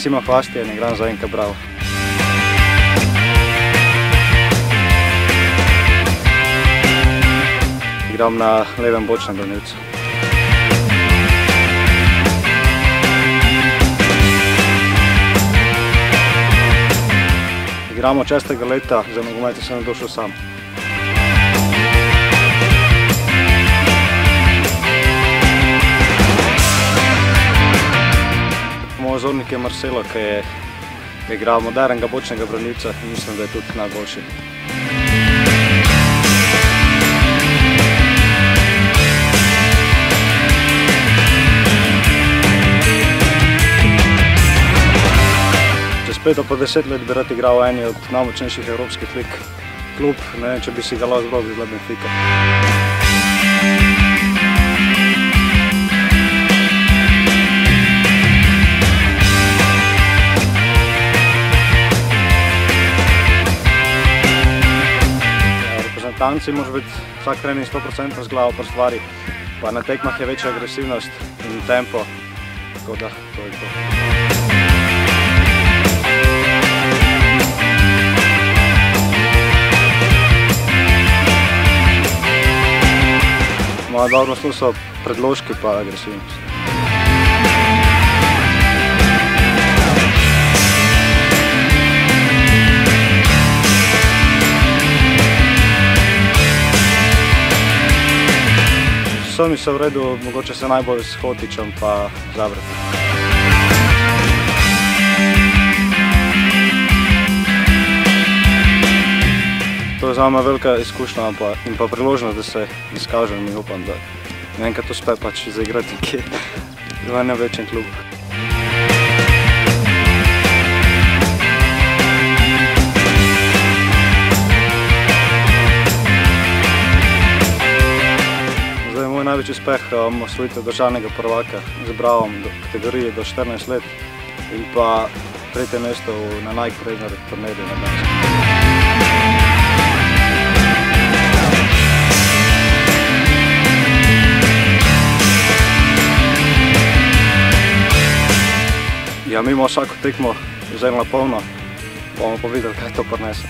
Simo Hvastija in igram za NK Bravo. Igram na levem bočnem branilcu. Igramo od 6. leta, za nogomet sem došel sam. Moj vzornik je Marcelo, ki je igral modernega bočnega branilca in mislim, da je tudi najboljši. Čez 5 do 10 let bi rad igral v eni od najmočnejših evropskih lig. Klub, ne vem, če bi si ga lahko izbral, bi bila Benfica. Reprezentanci moraš biti vsak trening 100% z glavo pri stvari, pa na tekmah je večja agresivnost in tempo, tako da to je to. Moja dobra stvar so predložki pa agresivnost. Vsemi so v redu, mogoče se najbolj s Hotićem pa Zavretom. To je za me velika izkušnja in pa priložnost, da se izkažem in upam, da enkrat uspe pač zaigrati kje v enem večjem klubu. Moj največji uspeh osvojitev državnega prvaka z Bravom do kategorije do 14 let in pa 3. mesto na Nike Premier turnirju na Danskem. Ja, mi bomo vsako tekmo vzeli na polno, bomo pa videli, kaj to prinese.